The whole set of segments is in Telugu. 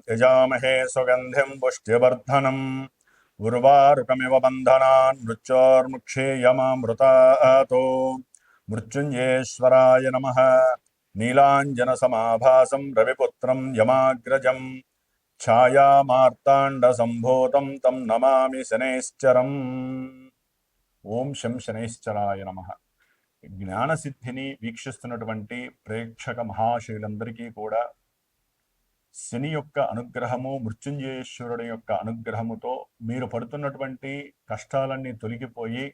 यजामहे सुगन्धिं पुष्ट्यवर्धनम् उर्वारुकमिव बन्धनान् मृत्योर्मुक्षीयमामृतातो मृत्युञ्जेश्वराय नमः। नीलाञ्जनसमाभासं रविपुत्रं यमाग्रजं छायामार्ताण्डसम्भूतं तं नमामि शनैश्चरम्। ఓం శం శనైశ్చరాయ నమః. జ్ఞానసిద్ధిని వీక్షిస్తున్నటువంటి ప్రేక్షక మహాశయులందరికీ కూడా శని యొక్క అనుగ్రహము, మృత్యుంజయేశ్వరుడి యొక్క అనుగ్రహముతో మీరు పడుతున్నటువంటి కష్టాలన్నీ తొలగిపోయి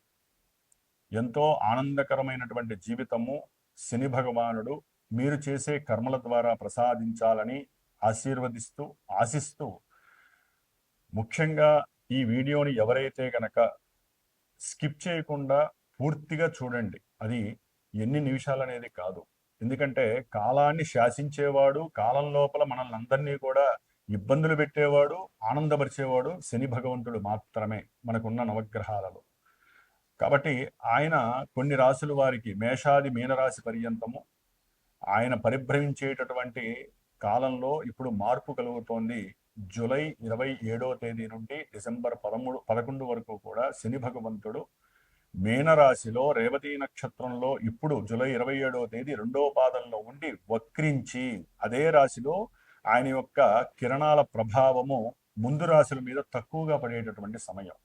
ఎంతో ఆనందకరమైనటువంటి జీవితము శని భగవానుడు మీరు చేసే కర్మల ద్వారా ప్రసాదించాలని ఆశిస్తూ ముఖ్యంగా ఈ వీడియోని ఎవరైతే గనక స్కిప్ చేయకుండా పూర్తిగా చూడండి. అది ఎన్ని నిమిషాలు అనేది కాదు. ఎందుకంటే కాలాన్ని శాసించేవాడు, కాలం లోపల మనల్ని అందరినీ కూడా ఇబ్బందులు పెట్టేవాడు, ఆనందపరిచేవాడు శని భగవంతుడు మాత్రమే మనకున్న నవగ్రహాలలో. కాబట్టి ఆయన కొన్ని రాశుల వారికి మేషాది మీనరాశి పర్యంతము ఆయన పరిభ్రమించేటటువంటి కాలంలో ఇప్పుడు మార్పు కలుగుతోంది. జూలై 27వ తేదీ నుండి డిసెంబర్ 11 వరకు కూడా శని భగవంతుడు మీనరాశిలో రేవతి నక్షత్రంలో ఇప్పుడు జూలై 27వ తేదీ 2వ పాదంలో ఉండి వక్రించి అదే రాశిలో ఆయన యొక్క కిరణాల ప్రభావము ముందు రాశుల మీద తక్కువగా పడేటటువంటి సమయం.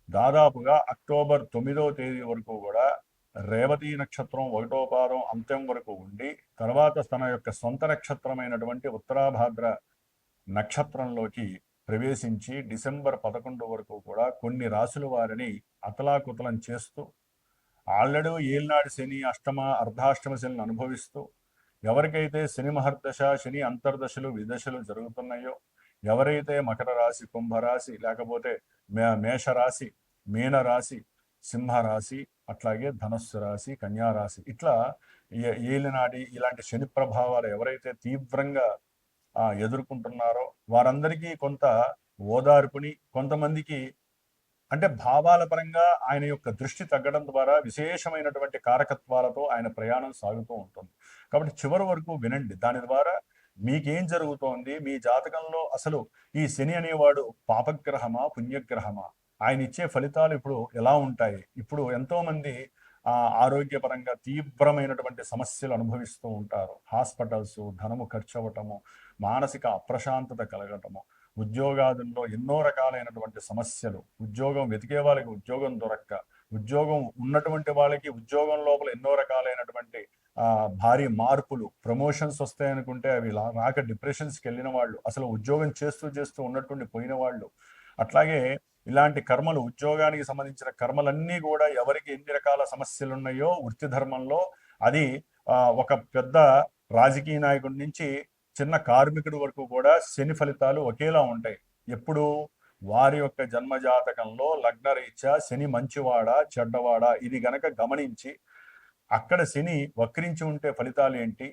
దాదాపుగా అక్టోబర్ 9వ తేదీ వరకు కూడా రేవతి నక్షత్రం 1వ పాదం అంత్యం వరకు ఉండి తర్వాత తన యొక్క సొంత నక్షత్రమైనటువంటి ఉత్తరాభాద్ర నక్షత్రంలోకి ప్రవేశించి డిసెంబర్ 11 వరకు కూడా కొన్ని రాశుల వారిని అతలాకుతలం చేస్తూ ఆల్రెడీ ఏలినాడు శని అష్టమ అర్ధాష్టమ శనిని అనుభవిస్తూ ఎవరికైతే శని మహర్దశ శని అంతర్దశలు విదశలు జరుగుతున్నాయో, ఎవరైతే మకర రాశి, కుంభరాశి, లేకపోతే మేషరాశి, మీనరాశి, సింహరాశి, అట్లాగే ధనస్సు రాశి, కన్యారాశి, ఇట్లా ఏలినాడి ఇలాంటి శని ప్రభావాలు ఎవరైతే తీవ్రంగా ఎదుర్కొంటున్నారో వారందరికీ కొంత ఓదార్పుని, కొంతమందికి అంటే భావాల పరంగా ఆయన యొక్క దృష్టి తగ్గడం ద్వారా విశేషమైనటువంటి కారకత్వాలతో ఆయన ప్రయాణం సాగుతూ ఉంటుంది. కాబట్టి చివరి వరకు వినండి. దాని ద్వారా మీకేం జరుగుతోంది, మీ జాతకంలో అసలు ఈ శని అనేవాడు పాపగ్రహమా పుణ్యగ్రహమా, ఆయన ఇచ్చే ఫలితాలు ఇప్పుడు ఎలా ఉంటాయి. ఇప్పుడు ఎంతో మంది ఆరోగ్యపరంగా తీవ్రమైనటువంటి సమస్యలు అనుభవిస్తూ ఉంటారు. హాస్పిటల్స్, ధనము ఖర్చు అవ్వటము, మానసిక అప్రశాంతత కలగటము, ఉద్యోగాదుల్లో ఎన్నో రకాలైనటువంటి సమస్యలు, ఉద్యోగం వెతికే వాళ్ళకి ఉద్యోగం దొరక్క, ఉద్యోగం ఉన్నటువంటి వాళ్ళకి ఉద్యోగం లోపల ఎన్నో రకాలైనటువంటి భారీ మార్పులు, ప్రమోషన్స్ వస్తాయనుకుంటే అవి రాక డిప్రెషన్స్కి వెళ్ళిన వాళ్ళు, అసలు ఉద్యోగం చేస్తూ ఉన్నటువంటి పోయిన వాళ్ళు, అట్లాగే ఇలాంటి కర్మలు, ఉద్యోగానికి సంబంధించిన కర్మలన్నీ కూడా ఎవరికి ఎన్ని రకాల సమస్యలు ఉన్నాయో వృత్తి ధర్మంలో, అది ఒక పెద్ద రాజకీయ నాయకుడి నుంచి చిన్న కార్మికుడి వరకు కూడా శని ఫలితాలు ఒకేలా ఉంటాయి. ఎప్పుడు వారి యొక్క జన్మజాతకంలో లగ్నరీత్యా శని మంచివాడా చెడ్డవాడా ఇది గనక గమనించి అక్కడ శని వక్రించి ఉంటే ఫలితాలు ఏంటి,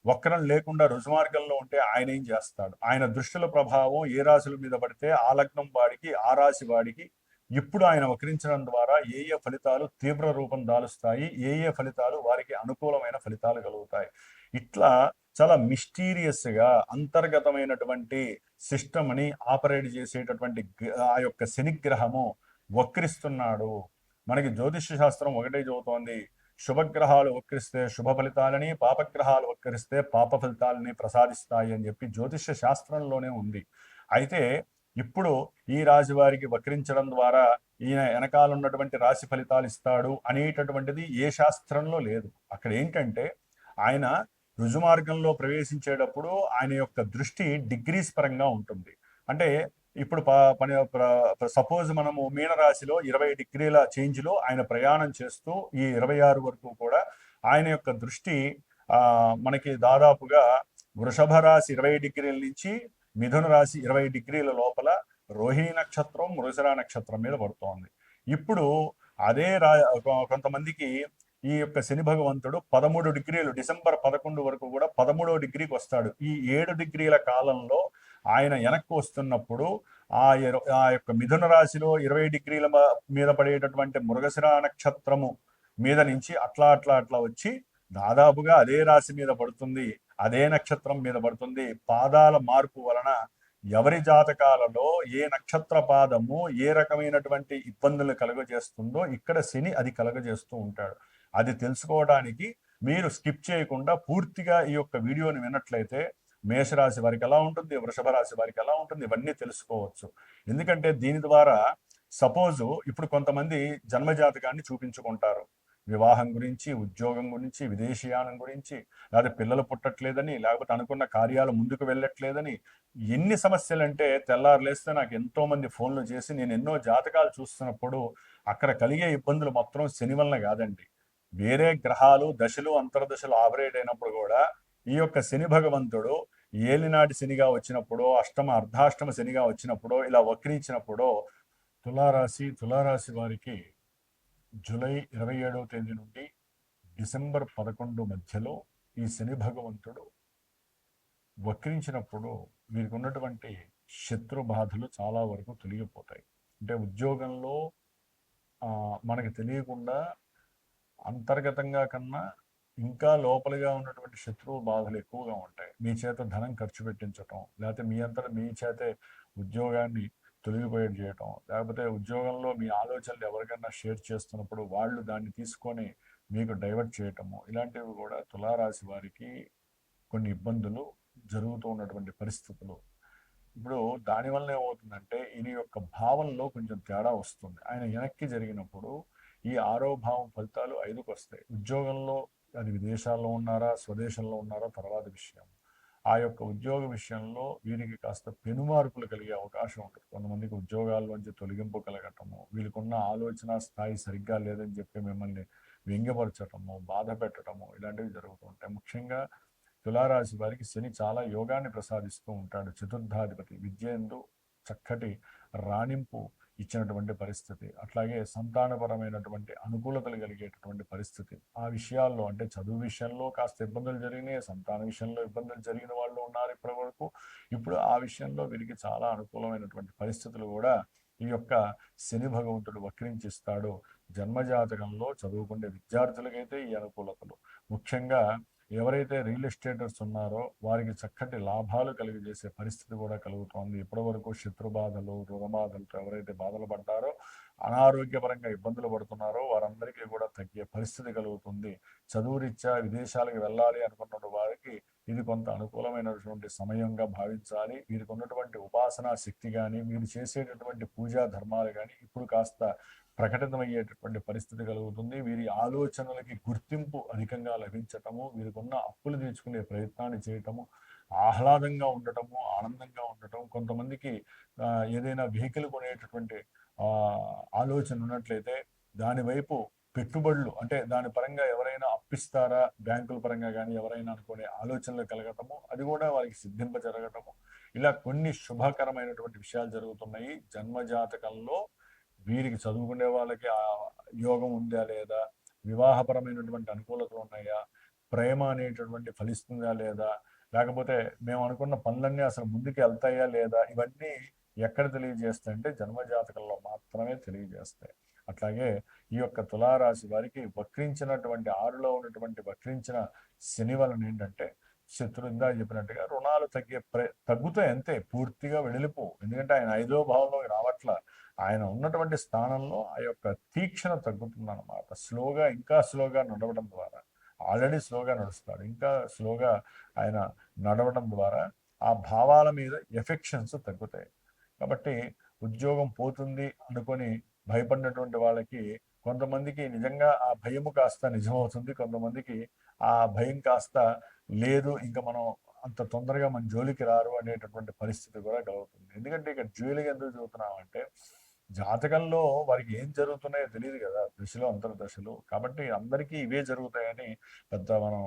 వక్రం లేకుండా రుజుమార్గంలో ఉంటే ఆయన ఏం చేస్తాడు, ఆయన దృష్టిల ప్రభావం ఏ రాశుల మీద పడితే ఆ లగ్నం వాడికి, ఆ రాశి వాడికి ఇప్పుడు ఆయన వక్రించడం ద్వారా ఏ ఏ ఫలితాలు తీవ్ర రూపం దాలుస్తాయి, ఏ ఏ ఫలితాలు వారికి అనుకూలమైన ఫలితాలు కలుగుతాయి. ఇట్లా చాలా మిస్టీరియస్గా అంతర్గతమైనటువంటి సిస్టమ్ని ఆపరేట్ చేసేటటువంటి ఆ యొక్క శనిగ్రహము వక్రిస్తున్నాడు. మనకి జ్యోతిష్య శాస్త్రం ఒకటే చెబుతోంది, శుభగ్రహాలు వక్రిస్తే శుభ ఫలితాలని, పాపగ్రహాలు వక్రిస్తే పాప ఫలితాలని ప్రసాదిస్తాయి అని చెప్పి జ్యోతిష్య శాస్త్రంలోనే ఉంది. అయితే ఇప్పుడు ఈ రాశి వారికి వక్రించడం ద్వారా ఈయన వెనకాల ఉన్నటువంటి రాశి ఫలితాలు ఇస్తాడు అనేటటువంటిది ఏ శాస్త్రంలో లేదు. అక్కడ ఏంటంటే ఆయన రుజుమార్గంలో ప్రవేశించేటప్పుడు ఆయన యొక్క దృష్టి డిగ్రీస్ పరంగా ఉంటుంది. అంటే ఇప్పుడు సపోజ్ మనము మీనరాశిలో 20 డిగ్రీల చేంజ్లో ఆయన ప్రయాణం చేస్తూ ఈ 26 వరకు కూడా ఆయన యొక్క దృష్టి మనకి దాదాపుగా వృషభ రాశి 20 డిగ్రీల నుంచి మిథున రాశి 20 డిగ్రీల లోపల రోహిణి నక్షత్రం, మృగశిర నక్షత్రం మీద పడుతోంది. ఇప్పుడు అదే కొంతమందికి ఈ యొక్క శని భగవంతుడు 13 డిగ్రీలు డిసెంబర్ 11 వరకు కూడా 13వ డిగ్రీకి వస్తాడు. ఈ 7 డిగ్రీల కాలంలో ఆయన వెనక్కి వస్తున్నప్పుడు ఆ యొక్క మిథున రాశిలో 20 డిగ్రీల మీద పడేటటువంటి మృగశిర నక్షత్రము మీద నుంచి అట్లా వచ్చి దాదాపుగా అదే రాశి మీద పడుతుంది, అదే నక్షత్రం మీద పడుతుంది. పాదాల మార్పు వలన ఎవరి జాతకాలలో ఏ నక్షత్ర పాదము ఏ రకమైనటువంటి ఇబ్బందులు కలుగజేస్తుందో ఇక్కడ శని అది కలుగజేస్తూ ఉంటాడు. అది తెలుసుకోవడానికి మీరు స్కిప్ చేయకుండా పూర్తిగా ఈ యొక్క వీడియోని విన్నట్లయితే మేషరాశి వారికి ఎలా ఉంటుంది, వృషభ రాశి వారికి ఎలా ఉంటుంది, ఇవన్నీ తెలుసుకోవచ్చు. ఎందుకంటే దీని ద్వారా సపోజు ఇప్పుడు కొంతమంది జన్మజాతకాన్ని చూపించుకుంటారు. వివాహం గురించి, ఉద్యోగం గురించి, విదేశీయానం గురించి, లేకపోతే పిల్లలు పుట్టట్లేదని, లేకపోతే అనుకున్న కార్యాలు ముందుకు వెళ్ళట్లేదని, ఎన్ని సమస్యలంటే తెల్లారు లేస్తే నాకు ఎంతో మంది ఫోన్లు చేసి నేను ఎన్నో జాతకాలు చూస్తున్నప్పుడు అక్కడ కలిగే ఇబ్బందులు మొత్తం శని వలన కాదండి. వేరే గ్రహాలు దశలు అంతర్దశలు ఆపరేట్ అయినప్పుడు కూడా ఈ యొక్క శని భగవంతుడు ఏలినాటి శనిగా వచ్చినప్పుడు, అర్ధాష్టమ శనిగా వచ్చినప్పుడు, ఇలా వక్రించినప్పుడు తులారాశి వారికి జూలై 27వ తేదీ నుండి డిసెంబర్ 11 మధ్యలో ఈ శని భగవంతుడు వక్రించినప్పుడు వీరికి ఉన్నటువంటి శత్రు బాధలు చాలా వరకు తొలగిపోతాయి. అంటే ఉద్యోగంలో మనకి తెలియకుండా అంతర్గతంగా కన్నా ఇంకా లోపలిగా ఉన్నటువంటి శత్రువు బాధలు ఎక్కువగా ఉంటాయి. మీ చేత ధనం ఖర్చు పెట్టించటం, లేకపోతే మీ చేతే ఉద్యోగాన్ని తొలగిపోయేది చేయటం, లేకపోతే ఉద్యోగంలో మీ ఆలోచనలు ఎవరికైనా షేర్ చేస్తున్నప్పుడు వాళ్ళు దాన్ని తీసుకొని మీకు డైవర్ట్ చేయటము, ఇలాంటివి కూడా తులారాశి వారికి కొన్ని ఇబ్బందులు జరుగుతూ ఉన్నటువంటి పరిస్థితులు. ఇప్పుడు దానివల్ల ఏమవుతుందంటే ఈయన యొక్క భావంలో కొంచెం తేడా వస్తుంది. ఆయన వెనక్కి జరిగినప్పుడు ఈ 6వ భావం ఫలితాలు 5కు వస్తాయి. ఉద్యోగంలో అది విదేశాల్లో ఉన్నారా, స్వదేశంలో ఉన్నారా తర్వాత విషయం. ఆ యొక్క ఉద్యోగ విషయంలో వీరికి కాస్త పెనుమార్పులు కలిగే అవకాశం ఉంటుంది. కొంతమందికి ఉద్యోగాల్లోంచి తొలగింపు కలగటము, వీళ్ళకున్న ఆలోచన స్థాయి సరిగ్గా లేదని చెప్పి మిమ్మల్ని వ్యంగ్యపరచటము, బాధ పెట్టడము, ఇలాంటివి జరుగుతూ ఉంటాయి. ముఖ్యంగా తులారాశి వారికి శని చాలా యోగాన్ని ప్రసాదిస్తూ ఉంటాడు. చతుర్థాధిపతి విద్యందు చక్కటి రాణింపు ఇచ్చినటువంటి పరిస్థితి, అట్లాగే సంతానపరమైనటువంటి అనుకూలతలు కలిగేటటువంటి పరిస్థితి. ఆ విషయాల్లో అంటే చదువు విషయంలో కాస్త ఇబ్బందులు జరిగినాయి, సంతాన విషయంలో ఇబ్బందులు జరిగిన వాళ్ళు ఉన్నారు ఇప్పటి వరకు. ఇప్పుడు ఆ విషయంలో వీరికి చాలా అనుకూలమైనటువంటి పరిస్థితులు కూడా ఈ యొక్క శని భగవంతుడు వక్రించిస్తాడు. జన్మజాతకంలో చదువుకునే విద్యార్థులకైతే ఈ అనుకూలతలు, ముఖ్యంగా ఎవరైతే రియల్ ఎస్టేటర్స్ ఉన్నారో వారికి చక్కటి లాభాలు కలిగజేసే పరిస్థితి కూడా కలుగుతోంది. ఇప్పటి వరకు శత్రు బాధలు, రుణబాధలతో ఎవరైతే బాధలు పడ్డారో, అనారోగ్యపరంగా ఇబ్బందులు పడుతున్నారో వారందరికీ కూడా తగ్గే పరిస్థితి కలుగుతుంది. చదువు రీత్యా విదేశాలకు వెళ్ళాలి అనుకున్న వారికి ఇది కొంత అనుకూలమైనటువంటి సమయంగా భావించాలి. వీరికి ఉన్నటువంటి ఉపాసనా శక్తి కానీ, వీరు చేసేటటువంటి పూజా ధర్మాలు కానీ ఇప్పుడు కాస్త ప్రకటితమయ్యేటటువంటి పరిస్థితి కలుగుతుంది. వీరి ఆలోచనలకి గుర్తింపు అధికంగా లభించటము, వీరికి ఉన్న అప్పులు తీర్చుకునే ప్రయత్నాన్ని చేయటము, ఆహ్లాదంగా ఉండటము, ఆనందంగా ఉండటం. కొంతమందికి ఏదైనా వెహికల్ కొనేటటువంటి ఆలోచన ఉన్నట్లయితే దాని వైపు పెట్టుబడులు, అంటే దాని పరంగా ఎవరైనా అప్పిస్తారా బ్యాంకుల పరంగా కానీ ఎవరైనా అనుకునే ఆలోచనలు కలగటము, అది కూడా వారికి సిద్ధింప జరగటము, ఇలా కొన్ని శుభకరమైనటువంటి విషయాలు జరుగుతున్నాయి. జన్మజాతకంలో వీరికి చదువుకునే వాళ్ళకి ఆ యోగం ఉందా లేదా, వివాహపరమైనటువంటి అనుకూలతలు ఉన్నాయా, ప్రేమ అనేటటువంటి ఫలిస్తుందా లేదా, లేకపోతే మేము అనుకున్న పనులన్నీ అసలు ముందుకు వెళ్తాయా లేదా, ఇవన్నీ ఎక్కడ తెలియజేస్తాయంటే జన్మజాతకంలో మాత్రమే తెలియజేస్తాయి. అట్లాగే ఈ యొక్క తులారాశి వారికి వక్రించినటువంటి 6లో ఉన్నటువంటి వక్రించిన శని వలన ఏంటంటే శత్రు ఇందా చెప్పినట్టుగా రుణాలు తగ్గుతాయి అంతే, పూర్తిగా వెడలిపో. ఎందుకంటే ఆయన 5వ భావంలోకి రావట్ల, ఆయన ఉన్నటువంటి స్థానంలో ఆ యొక్క తీక్షణ తగ్గుతుందన్నమాట. ఇంకా స్లోగా నడవడం ద్వారా, ఆల్రెడీ స్లోగా నడుస్తాడు, ఇంకా స్లోగా ఆయన నడవడం ద్వారా ఆ భావాల మీద ఎఫెక్షన్స్ తగ్గుతాయి. కాబట్టి ఉద్యోగం పోతుంది అనుకొని భయపడినటువంటి వాళ్ళకి కొంతమందికి నిజంగా ఆ భయము కాస్త నిజమవుతుంది, కొంతమందికి ఆ భయం కాస్త లేదు, ఇంకా మనం అంత తొందరగా మన జోలికి రారు అనేటటువంటి పరిస్థితి కూడా కలుగుతుంది. ఎందుకంటే ఇక్కడ జోలికి ఎందుకు చదువుతున్నామంటే జాతకంలో వారికి ఏం జరుగుతున్నాయో తెలియదు కదా, దశలు అంతర్దశలు. కాబట్టి అందరికీ ఇవే జరుగుతాయని పెద్ద మనం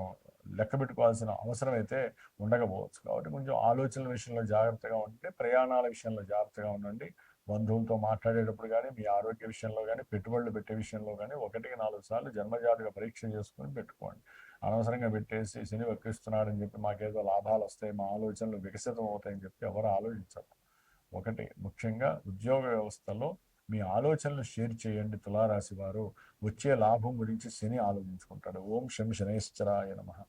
లెక్క పెట్టుకోవాల్సిన అవసరం అయితే ఉండకపోవచ్చు. కాబట్టి కొంచెం ఆలోచనల విషయంలో జాగ్రత్తగా ఉంటే, ప్రయాణాల విషయంలో జాగ్రత్తగా ఉండండి. బంధువులతో మాట్లాడేటప్పుడు కానీ, మీ ఆరోగ్య విషయంలో కానీ, పెట్టుబడులు పెట్టే విషయంలో కానీ 1-4 సార్లు జన్మజాతక పరీక్ష చేసుకుని పెట్టుకోండి. అనవసరంగా పెట్టేసి శని వక్రిస్తున్నాడని చెప్పి మాకేదో లాభాలు వస్తాయి, మా ఆలోచనలు వికసితం అవుతాయని చెప్పి ఎవరు ఆలోచించరు. ఒకటి ముఖ్యంగా ఉద్యోగ వ్యవస్థలో మీ ఆలోచనలు షేర్ చేయండి. తులారాశి వారు వచ్చే లాభం గురించి శని ఆలోచించుకుంటాడు. ఓం శం శనైశ్చరాయ నమః.